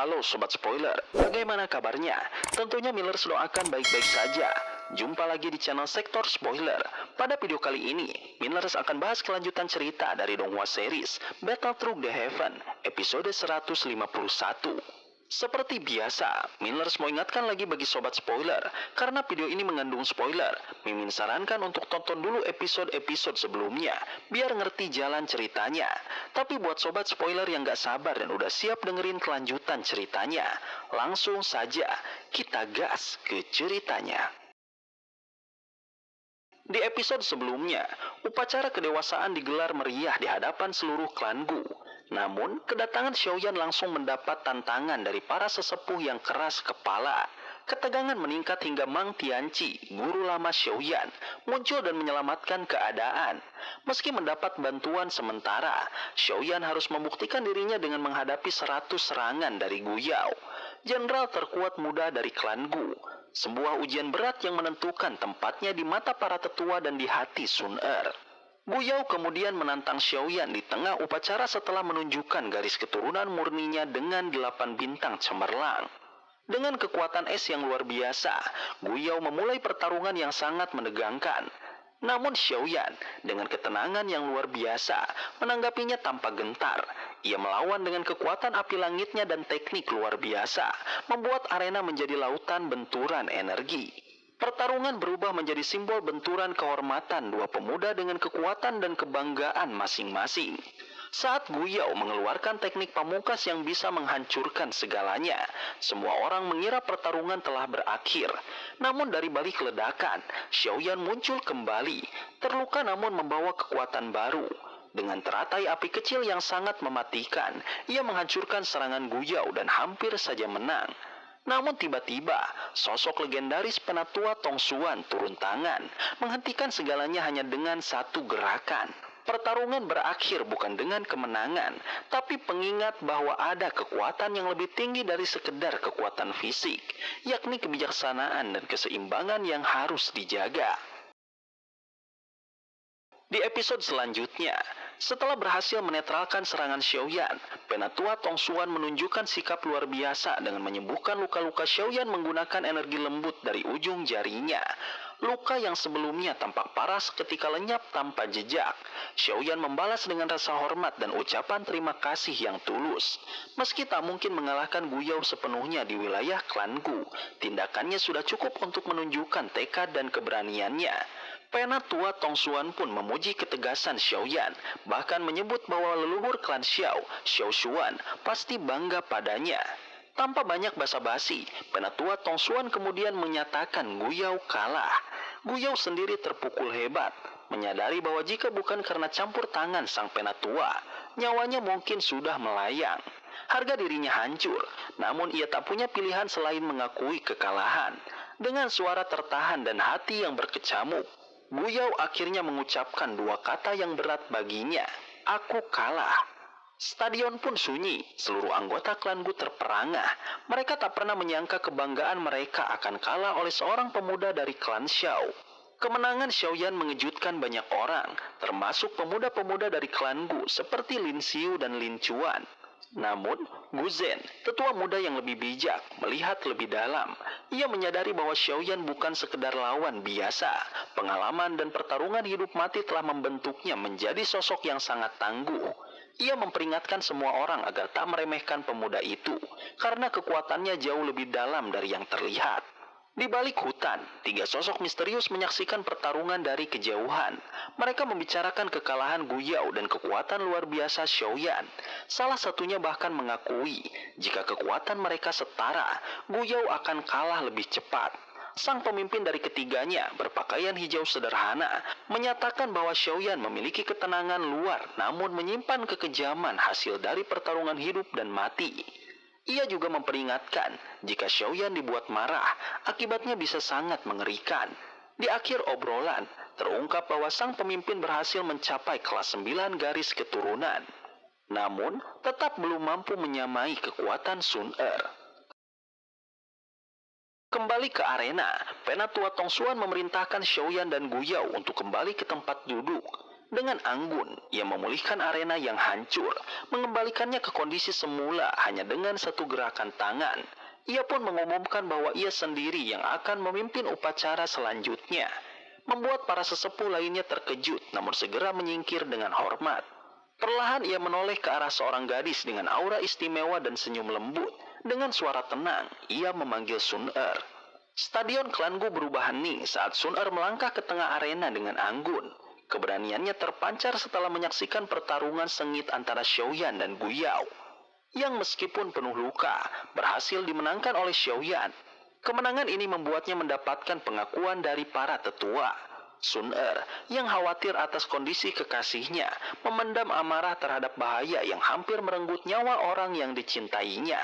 Halo Sobat Spoiler, bagaimana kabarnya? Tentunya Millers doakan baik-baik saja. Jumpa lagi di channel Sektor Spoiler. Pada video kali ini, Millers akan bahas kelanjutan cerita dari Donghua series Battle Through the Heaven, episode 151. Seperti biasa, Millers mau ingatkan lagi bagi Sobat Spoiler, karena video ini mengandung spoiler. Mimin sarankan untuk tonton dulu episode-episode sebelumnya, biar ngerti jalan ceritanya. Tapi buat Sobat Spoiler yang gak sabar dan udah siap dengerin kelanjutan ceritanya, langsung saja kita gas ke ceritanya. Di episode sebelumnya, upacara kedewasaan digelar meriah di hadapan seluruh klan Gu. Namun, kedatangan Xiaoyan langsung mendapat tantangan dari para sesepuh yang keras kepala. Ketegangan meningkat hingga Mang Tianqi, guru lama Xiaoyan, muncul dan menyelamatkan keadaan. Meski mendapat bantuan sementara, Xiaoyan harus membuktikan dirinya dengan menghadapi 100 serangan dari Gu Yao, jenderal terkuat muda dari klan Gu. Sebuah ujian berat yang menentukan tempatnya di mata para tetua dan di hati Sun Er. Gu Yao kemudian menantang Xiaoyan di tengah upacara setelah menunjukkan garis keturunan murninya dengan 8 bintang cemerlang. Dengan kekuatan es yang luar biasa, Gu Yao memulai pertarungan yang sangat menegangkan. Namun Xiaoyan dengan ketenangan yang luar biasa menanggapinya tanpa gentar. Ia melawan dengan kekuatan api langitnya dan teknik luar biasa, membuat arena menjadi lautan benturan energi. Pertarungan berubah menjadi simbol benturan kehormatan dua pemuda dengan kekuatan dan kebanggaan masing-masing. Saat Gu Yao mengeluarkan teknik pamungkas yang bisa menghancurkan segalanya, semua orang mengira pertarungan telah berakhir. Namun dari balik ledakan, Xiaoyan muncul kembali, terluka namun membawa kekuatan baru. Dengan teratai api kecil yang sangat mematikan, ia menghancurkan serangan Gu Yao dan hampir saja menang. Namun tiba-tiba, sosok legendaris penatua Tong Xuan turun tangan, menghentikan segalanya hanya dengan satu gerakan. Pertarungan berakhir bukan dengan kemenangan, tapi pengingat bahwa ada kekuatan yang lebih tinggi dari sekedar kekuatan fisik, yakni kebijaksanaan dan keseimbangan yang harus dijaga. Di episode selanjutnya, setelah berhasil menetralkan serangan Xiaoyan, penatua Tong Xuan menunjukkan sikap luar biasa dengan menyembuhkan luka-luka Xiaoyan menggunakan energi lembut dari ujung jarinya. Luka yang sebelumnya tampak parah seketika lenyap tanpa jejak. Xiaoyan membalas dengan rasa hormat dan ucapan terima kasih yang tulus. Meski tak mungkin mengalahkan Gu Yao sepenuhnya di wilayah klan Gu, tindakannya sudah cukup untuk menunjukkan tekad dan keberaniannya. Penatua Tong Xuan pun memuji ketegasan Xiaoyan, bahkan menyebut bahwa leluhur klan Xiao, Xiao Xuan, pasti bangga padanya. Tanpa banyak basa-basi, penatua Tong Xuan kemudian menyatakan Gu Yao kalah. Gu Yao sendiri terpukul hebat, menyadari bahwa jika bukan karena campur tangan sang penatua, nyawanya mungkin sudah melayang. Harga dirinya hancur, namun ia tak punya pilihan selain mengakui kekalahan. Dengan suara tertahan dan hati yang berkecamuk, Gu Yao akhirnya mengucapkan dua kata yang berat baginya, "Aku kalah." Stadion pun sunyi, seluruh anggota klan Gu terperangah. Mereka tak pernah menyangka kebanggaan mereka akan kalah oleh seorang pemuda dari klan Xiao. Kemenangan Xiaoyan mengejutkan banyak orang, termasuk pemuda-pemuda dari klan Gu seperti Lin Xiu dan Lin Chuan. Namun, Gu Zhen, tetua muda yang lebih bijak, melihat lebih dalam. Ia menyadari bahwa Xiaoyan bukan sekedar lawan biasa. Pengalaman dan pertarungan hidup mati telah membentuknya menjadi sosok yang sangat tangguh. Ia memperingatkan semua orang agar tak meremehkan pemuda itu, karena kekuatannya jauh lebih dalam dari yang terlihat. Di balik hutan, tiga sosok misterius menyaksikan pertarungan dari kejauhan. Mereka membicarakan kekalahan Gu Yao dan kekuatan luar biasa Xiaoyan. Salah satunya bahkan mengakui, jika kekuatan mereka setara, Gu Yao akan kalah lebih cepat. Sang pemimpin dari ketiganya, berpakaian hijau sederhana, menyatakan bahwa Xiaoyan memiliki ketenangan luar, namun menyimpan kekejaman hasil dari pertarungan hidup dan mati. Ia juga memperingatkan, jika Xiaoyan dibuat marah, akibatnya bisa sangat mengerikan. Di akhir obrolan, terungkap bahwa sang pemimpin berhasil mencapai kelas 9 garis keturunan. Namun, tetap belum mampu menyamai kekuatan Sun Er. Kembali ke arena, penatua Tong Xuan memerintahkan Xiaoyan dan Gu Yao untuk kembali ke tempat duduk. Dengan anggun, ia memulihkan arena yang hancur, mengembalikannya ke kondisi semula hanya dengan satu gerakan tangan. Ia pun mengumumkan bahwa ia sendiri yang akan memimpin upacara selanjutnya, membuat para sesepuh lainnya terkejut namun segera menyingkir dengan hormat. Perlahan ia menoleh ke arah seorang gadis dengan aura istimewa dan senyum lembut. Dengan suara tenang, ia memanggil Sun Er. Stadion Klan Gu berubah hening saat Sun Er melangkah ke tengah arena dengan anggun. Keberaniannya terpancar setelah menyaksikan pertarungan sengit antara Xiaoyan dan Gu Yao, yang meskipun penuh luka, berhasil dimenangkan oleh Xiaoyan. Kemenangan ini membuatnya mendapatkan pengakuan dari para tetua. Sun Er, yang khawatir atas kondisi kekasihnya, memendam amarah terhadap bahaya yang hampir merenggut nyawa orang yang dicintainya.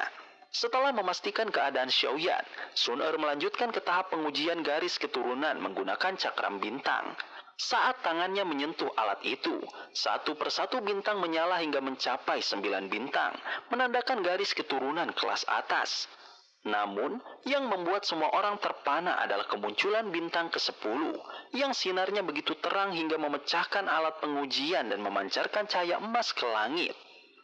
Setelah memastikan keadaan Xiaoyan, Sun Er melanjutkan ke tahap pengujian garis keturunan menggunakan cakram bintang. Saat tangannya menyentuh alat itu, satu persatu bintang menyala hingga mencapai 9 bintang, menandakan garis keturunan kelas atas. Namun, yang membuat semua orang terpana adalah kemunculan bintang ke-10, yang sinarnya begitu terang hingga memecahkan alat pengujian dan memancarkan cahaya emas ke langit.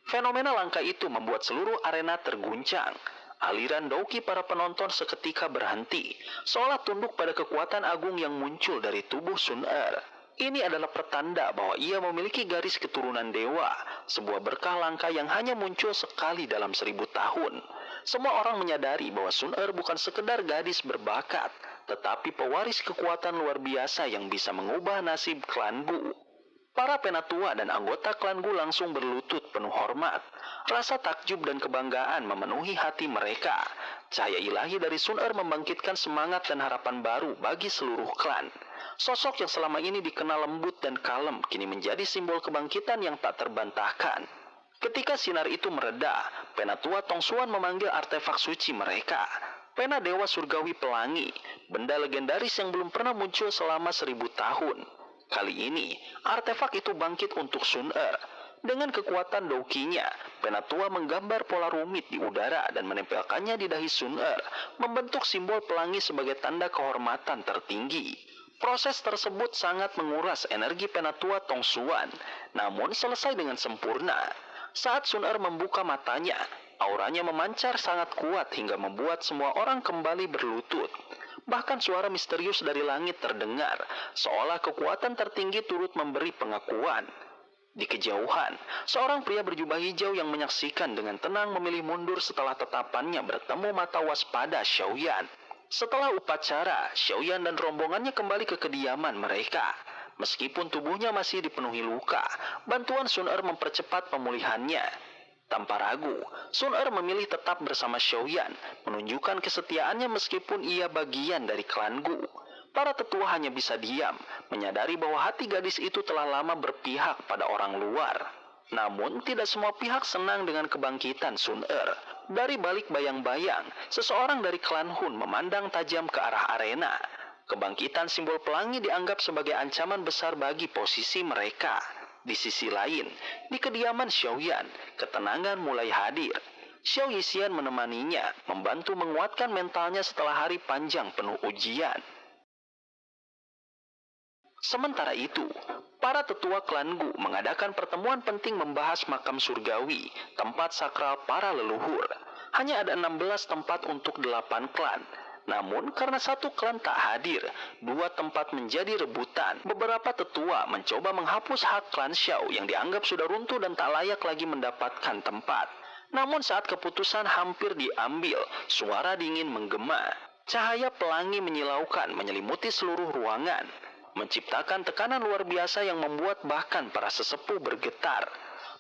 Fenomena langka itu membuat seluruh arena terguncang. Aliran dauki para penonton seketika berhenti, seolah tunduk pada kekuatan agung yang muncul dari tubuh Sun Er. Ini adalah pertanda bahwa ia memiliki garis keturunan dewa, sebuah berkah langka yang hanya muncul sekali dalam 1000 tahun. Semua orang menyadari bahwa Sun Er bukan sekedar gadis berbakat, tetapi pewaris kekuatan luar biasa yang bisa mengubah nasib klan Gu. Para penatua dan anggota klan Gu langsung berlutut penuh hormat. Rasa takjub dan kebanggaan memenuhi hati mereka. Cahaya ilahi dari Sun Er membangkitkan semangat dan harapan baru bagi seluruh klan. Sosok yang selama ini dikenal lembut dan kalem kini menjadi simbol kebangkitan yang tak terbantahkan. Ketika sinar itu mereda, penatua Tongsuan memanggil artefak suci mereka. Pena Dewa Surgawi Pelangi, benda legendaris yang belum pernah muncul selama 1000 tahun. Kali ini, artefak itu bangkit untuk Sun Er. Dengan kekuatan daukinya, penatua menggambar pola rumit di udara dan menempelkannya di dahi Sun Er, membentuk simbol pelangi sebagai tanda kehormatan tertinggi. Proses tersebut sangat menguras energi penatua Tongsuan, namun selesai dengan sempurna. Saat Sun Er membuka matanya, auranya memancar sangat kuat hingga membuat semua orang kembali berlutut. Bahkan suara misterius dari langit terdengar, seolah kekuatan tertinggi turut memberi pengakuan. Di kejauhan, seorang pria berjubah hijau yang menyaksikan dengan tenang memilih mundur setelah tatapannya bertemu mata waspada Xiaoyan. Setelah upacara, Xiaoyan dan rombongannya kembali ke kediaman mereka. Meskipun tubuhnya masih dipenuhi luka, bantuan Sun Er mempercepat pemulihannya. Tanpa ragu, Sun Er memilih tetap bersama Xiaoyan, menunjukkan kesetiaannya meskipun ia bagian dari klan Gu. Para tetua hanya bisa diam, menyadari bahwa hati gadis itu telah lama berpihak pada orang luar. Namun, tidak semua pihak senang dengan kebangkitan Sun Er. Dari balik bayang-bayang, seseorang dari klan Hun memandang tajam ke arah arena. Kebangkitan simbol pelangi dianggap sebagai ancaman besar bagi posisi mereka. Di sisi lain, di kediaman Xiaoyan, ketenangan mulai hadir. Xiao Yixian menemaninya, membantu menguatkan mentalnya setelah hari panjang penuh ujian. Sementara itu, para tetua klan Gu mengadakan pertemuan penting membahas makam surgawi, tempat sakral para leluhur. Hanya ada 16 tempat untuk 8 klan. Namun, karena satu klan tak hadir, 2 tempat menjadi rebutan. Beberapa tetua mencoba menghapus hak klan Xiao yang dianggap sudah runtuh dan tak layak lagi mendapatkan tempat. Namun saat keputusan hampir diambil, suara dingin menggema. Cahaya pelangi menyilaukan menyelimuti seluruh ruangan, menciptakan tekanan luar biasa yang membuat bahkan para sesepuh bergetar.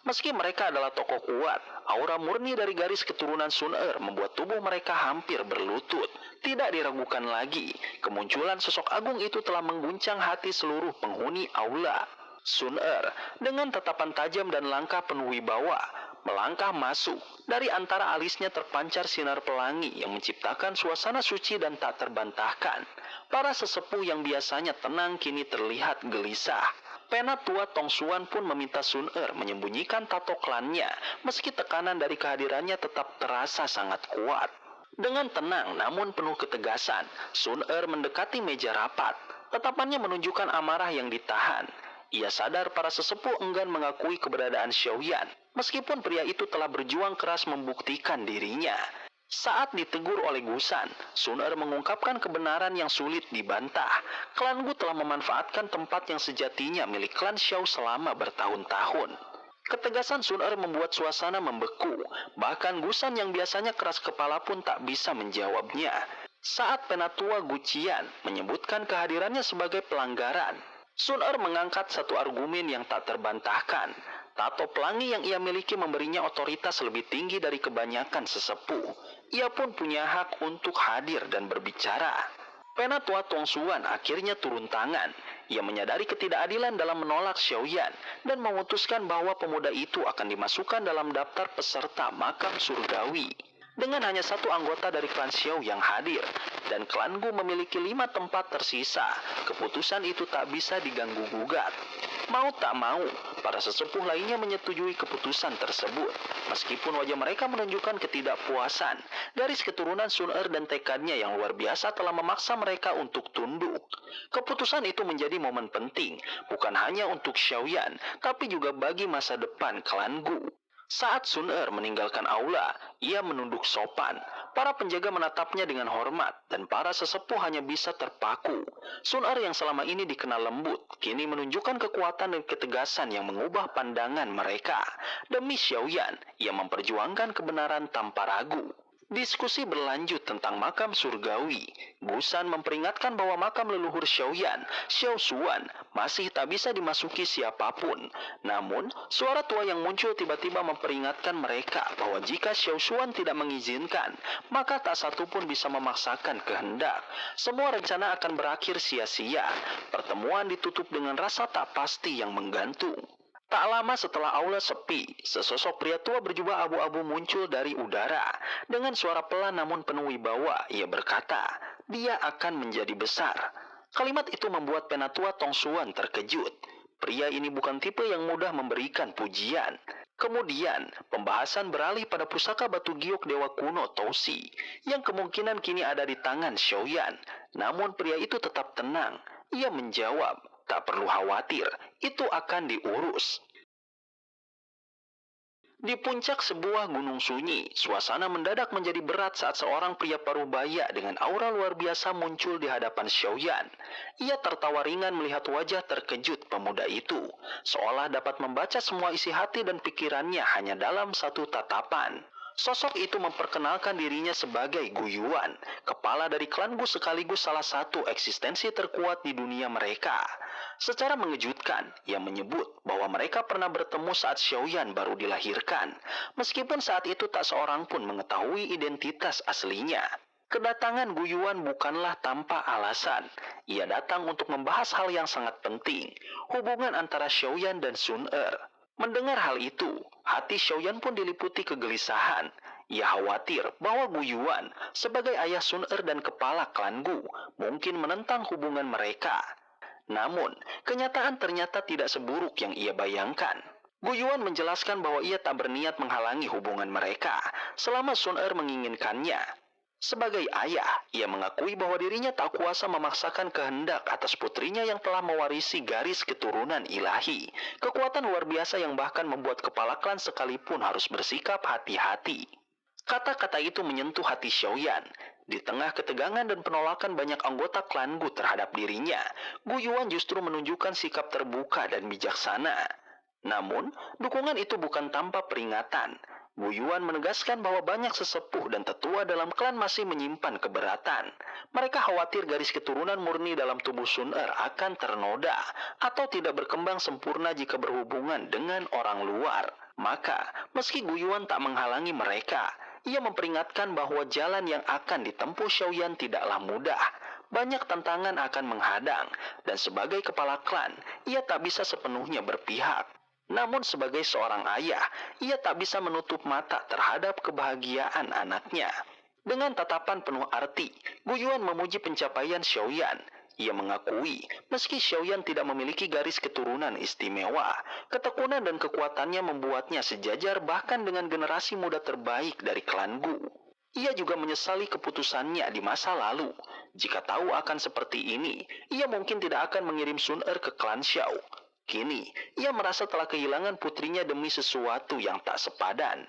Meski mereka adalah tokoh kuat, aura murni dari garis keturunan Sun Er membuat tubuh mereka hampir berlutut. Tidak diragukan lagi, kemunculan sosok agung itu telah mengguncang hati seluruh penghuni aula. Sun Er, dengan tatapan tajam dan langkah penuh wibawa, melangkah masuk. Dari antara alisnya terpancar sinar pelangi yang menciptakan suasana suci dan tak terbantahkan. Para sesepuh yang biasanya tenang kini terlihat gelisah. Penatua Tongsuan pun meminta Sun Er menyembunyikan tato klannya, meski tekanan dari kehadirannya tetap terasa sangat kuat. Dengan tenang namun penuh ketegasan, Sun Er mendekati meja rapat. Tatapannya menunjukkan amarah yang ditahan. Ia sadar para sesepuh enggan mengakui keberadaan Xiaoyan, meskipun pria itu telah berjuang keras membuktikan dirinya. Saat ditegur oleh Gusan, Sun Er mengungkapkan kebenaran yang sulit dibantah. Klan Gu telah memanfaatkan tempat yang sejatinya milik klan Xiao selama bertahun-tahun. Ketegasan Sun Er membuat suasana membeku, bahkan Gusan yang biasanya keras kepala pun tak bisa menjawabnya. Saat Penatua Gu Qian menyebutkan kehadirannya sebagai pelanggaran, Sun Er mengangkat satu argumen yang tak terbantahkan. Tato pelangi yang ia miliki memberinya otoritas lebih tinggi dari kebanyakan sesepuh. Ia pun punya hak untuk hadir dan berbicara. Penatua Tongsuan akhirnya turun tangan. Ia menyadari ketidakadilan dalam menolak Xiaoyan dan memutuskan bahwa pemuda itu akan dimasukkan dalam daftar peserta makam surgawi. Dengan hanya satu anggota dari klan Xiao yang hadir, dan klan Gu memiliki 5 tempat tersisa, keputusan itu tak bisa diganggu-gugat. Mau tak mau, para sesepuh lainnya menyetujui keputusan tersebut. Meskipun wajah mereka menunjukkan ketidakpuasan, garis keturunan Sun Er dan tekadnya yang luar biasa telah memaksa mereka untuk tunduk. Keputusan itu menjadi momen penting, bukan hanya untuk Xiaoyan, tapi juga bagi masa depan klan Gu. Saat Sun Er meninggalkan aula, ia menunduk sopan. Para penjaga menatapnya dengan hormat, dan para sesepuh hanya bisa terpaku. Sun Er yang selama ini dikenal lembut, kini menunjukkan kekuatan dan ketegasan yang mengubah pandangan mereka. Demi Xiaoyan, ia memperjuangkan kebenaran tanpa ragu. Diskusi berlanjut tentang makam surgawi. Gusan memperingatkan bahwa makam leluhur Xiaoyan, Xiao Xuan, masih tak bisa dimasuki siapapun. Namun, suara tua yang muncul tiba-tiba memperingatkan mereka bahwa jika Xiao Xuan tidak mengizinkan, maka tak satu pun bisa memaksakan kehendak. Semua rencana akan berakhir sia-sia. Pertemuan ditutup dengan rasa tak pasti yang menggantung. Tak lama setelah aula sepi, sesosok pria tua berjubah abu-abu muncul dari udara. Dengan suara pelan namun penuh wibawa, ia berkata, "Dia akan menjadi besar." Kalimat itu membuat Penatua Tongsuan terkejut. Pria ini bukan tipe yang mudah memberikan pujian. Kemudian, pembahasan beralih pada pusaka batu giok dewa kuno Tousi, yang kemungkinan kini ada di tangan Xiaoyan. Namun pria itu tetap tenang. Ia menjawab, "Tak perlu khawatir, itu akan diurus." Di puncak sebuah gunung sunyi, suasana mendadak menjadi berat saat seorang pria parubaya dengan aura luar biasa muncul di hadapan Xiaoyan. Ia tertawa ringan melihat wajah terkejut pemuda itu, seolah dapat membaca semua isi hati dan pikirannya hanya dalam satu tatapan. Sosok itu memperkenalkan dirinya sebagai Gu Yuan, kepala dari klan Gu sekaligus salah satu eksistensi terkuat di dunia mereka. Secara mengejutkan, ia menyebut bahwa mereka pernah bertemu saat Xiaoyan baru dilahirkan, meskipun saat itu tak seorang pun mengetahui identitas aslinya. Kedatangan Gu Yuan bukanlah tanpa alasan. Ia datang untuk membahas hal yang sangat penting, hubungan antara Xiaoyan dan Sun Er. Mendengar hal itu, hati Xiaoyan pun diliputi kegelisahan. Ia khawatir bahwa Gu Yuan, sebagai ayah Sun Er dan kepala klan Gu, mungkin menentang hubungan mereka. Namun, kenyataan ternyata tidak seburuk yang ia bayangkan. Gu Yuan menjelaskan bahwa ia tak berniat menghalangi hubungan mereka, selama Sun Er menginginkannya. Sebagai ayah, ia mengakui bahwa dirinya tak kuasa memaksakan kehendak atas putrinya yang telah mewarisi garis keturunan ilahi. Kekuatan luar biasa yang bahkan membuat kepala klan sekalipun harus bersikap hati-hati. Kata-kata itu menyentuh hati Xiaoyan. Di tengah ketegangan dan penolakan banyak anggota klan Gu terhadap dirinya, Gu Yuan justru menunjukkan sikap terbuka dan bijaksana. Namun, dukungan itu bukan tanpa peringatan. Gu Yuan menegaskan bahwa banyak sesepuh dan tetua dalam klan masih menyimpan keberatan. Mereka khawatir garis keturunan murni dalam tubuh Sun Er akan ternoda atau tidak berkembang sempurna jika berhubungan dengan orang luar. Maka, meski Gu Yuan tak menghalangi mereka, ia memperingatkan bahwa jalan yang akan ditempuh Xiaoyan tidaklah mudah. Banyak tantangan akan menghadang, dan sebagai kepala klan, ia tak bisa sepenuhnya berpihak. Namun sebagai seorang ayah, ia tak bisa menutup mata terhadap kebahagiaan anaknya. Dengan tatapan penuh arti, Gu Yuan memuji pencapaian Xiaoyan. Ia mengakui, meski Xiaoyan tidak memiliki garis keturunan istimewa, ketekunan dan kekuatannya membuatnya sejajar bahkan dengan generasi muda terbaik dari klan Gu. Ia juga menyesali keputusannya di masa lalu. Jika tahu akan seperti ini, ia mungkin tidak akan mengirim Sun Er ke klan Xiao. Kini, ia merasa telah kehilangan putrinya demi sesuatu yang tak sepadan.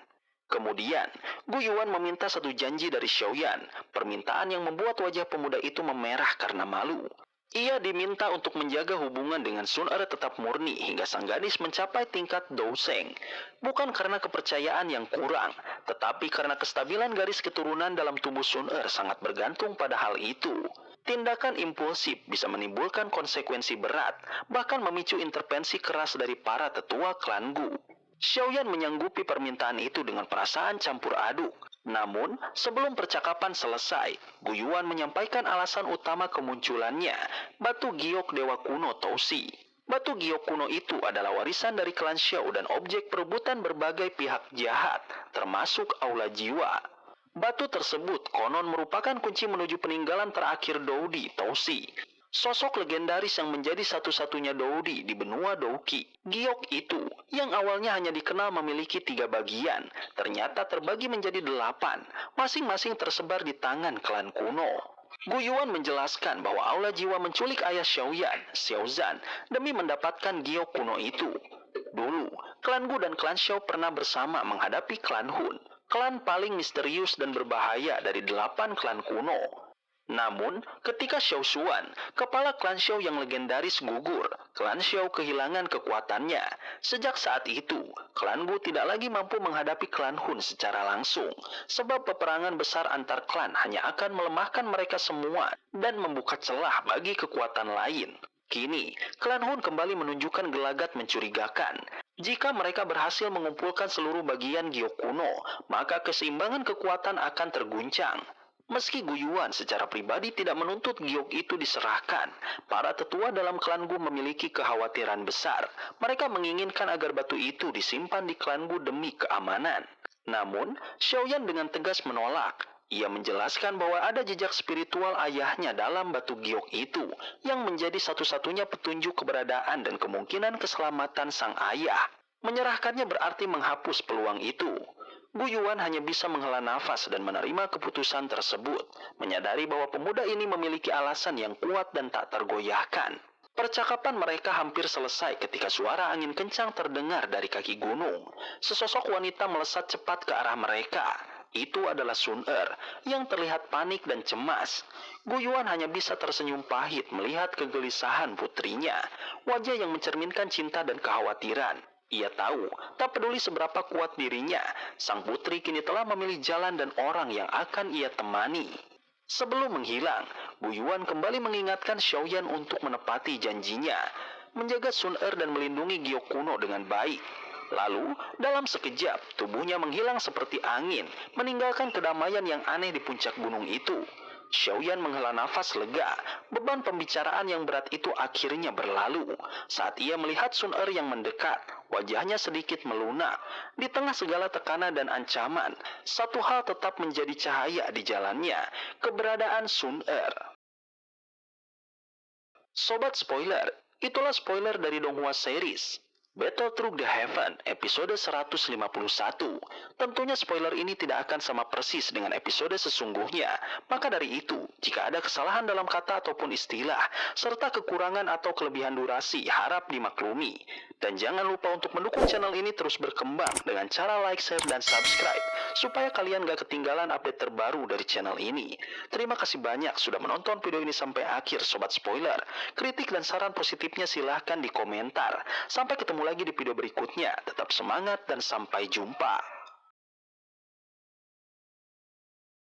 Kemudian, Gu Yuan meminta satu janji dari Xiaoyan, permintaan yang membuat wajah pemuda itu memerah karena malu. Ia diminta untuk menjaga hubungan dengan Sun Er tetap murni hingga sang gadis mencapai tingkat Douseng. Bukan karena kepercayaan yang kurang, tetapi karena kestabilan garis keturunan dalam tubuh Sun Er sangat bergantung pada hal itu. Tindakan impulsif bisa menimbulkan konsekuensi berat, bahkan memicu intervensi keras dari para tetua klan Gu. Xiaoyan menyanggupi permintaan itu dengan perasaan campur aduk. Namun, sebelum percakapan selesai, Gu Yuan menyampaikan alasan utama kemunculannya, batu giok dewa kuno Tousi. Batu giok kuno itu adalah warisan dari klan Xiao dan objek perebutan berbagai pihak jahat, termasuk aula jiwa. Batu tersebut konon merupakan kunci menuju peninggalan terakhir Doudi, Tousi. Sosok legendaris yang menjadi satu-satunya Doudi di benua Douki. Giok itu, yang awalnya hanya dikenal memiliki 3 bagian, ternyata terbagi menjadi 8, masing-masing tersebar di tangan klan kuno. Gu Yuan menjelaskan bahwa aula jiwa menculik ayah Xiaoyan, Xiaozan, demi mendapatkan giok kuno itu. Dulu, klan Gu dan klan Xiao pernah bersama menghadapi klan Hun, klan paling misterius dan berbahaya dari 8 klan kuno. Namun, ketika Xiao Xuan, kepala klan Xiao yang legendaris gugur, klan Xiao kehilangan kekuatannya. Sejak saat itu, klan Gu tidak lagi mampu menghadapi klan Hun secara langsung, sebab peperangan besar antar klan hanya akan melemahkan mereka semua dan membuka celah bagi kekuatan lain. Kini, klan Hun kembali menunjukkan gelagat mencurigakan. Jika mereka berhasil mengumpulkan seluruh bagian giok kuno, maka keseimbangan kekuatan akan terguncang. Meski Gu Yuan secara pribadi tidak menuntut giok itu diserahkan, para tetua dalam klan Gu memiliki kekhawatiran besar. Mereka menginginkan agar batu itu disimpan di klan Gu demi keamanan. Namun, Xiaoyan dengan tegas menolak. Ia menjelaskan bahwa ada jejak spiritual ayahnya dalam batu giok itu, yang menjadi satu-satunya petunjuk keberadaan dan kemungkinan keselamatan sang ayah. Menyerahkannya berarti menghapus peluang itu. Gu Yuan hanya bisa menghela nafas dan menerima keputusan tersebut, menyadari bahwa pemuda ini memiliki alasan yang kuat dan tak tergoyahkan. Percakapan mereka hampir selesai ketika suara angin kencang terdengar dari kaki gunung. Sesosok wanita melesat cepat ke arah mereka. Itu adalah Sun Er, yang terlihat panik dan cemas. Gu Yuan hanya bisa tersenyum pahit melihat kegelisahan putrinya, wajah yang mencerminkan cinta dan kekhawatiran. Ia tahu, tak peduli seberapa kuat dirinya, sang putri kini telah memilih jalan dan orang yang akan ia temani. Sebelum menghilang, Gu Yuan kembali mengingatkan Xiaoyan untuk menepati janjinya, menjaga Sun Er dan melindungi giok kuno dengan baik. Lalu, dalam sekejap, tubuhnya menghilang seperti angin, meninggalkan kedamaian yang aneh di puncak gunung itu. Xiaoyan menghela nafas lega. Beban pembicaraan yang berat itu akhirnya berlalu. Saat ia melihat Sun Er yang mendekat, wajahnya sedikit melunak. Di tengah segala tekanan dan ancaman, satu hal tetap menjadi cahaya di jalannya, keberadaan Sun Er. Sobat spoiler, itulah spoiler dari Donghua Series. Battle Through the Heaven, episode 151. Tentunya spoiler ini tidak akan sama persis dengan episode sesungguhnya. Maka dari itu, jika ada kesalahan dalam kata ataupun istilah, serta kekurangan atau kelebihan durasi, harap dimaklumi. Dan jangan lupa untuk mendukung channel ini terus berkembang dengan cara like, share, dan subscribe, supaya kalian gak ketinggalan update terbaru dari channel ini. Terima kasih banyak sudah menonton video ini sampai akhir, Sobat Spoiler. Kritik dan saran positifnya silahkan di komentar. Sampai ketemu lagi di video berikutnya. Tetap semangat dan sampai jumpa.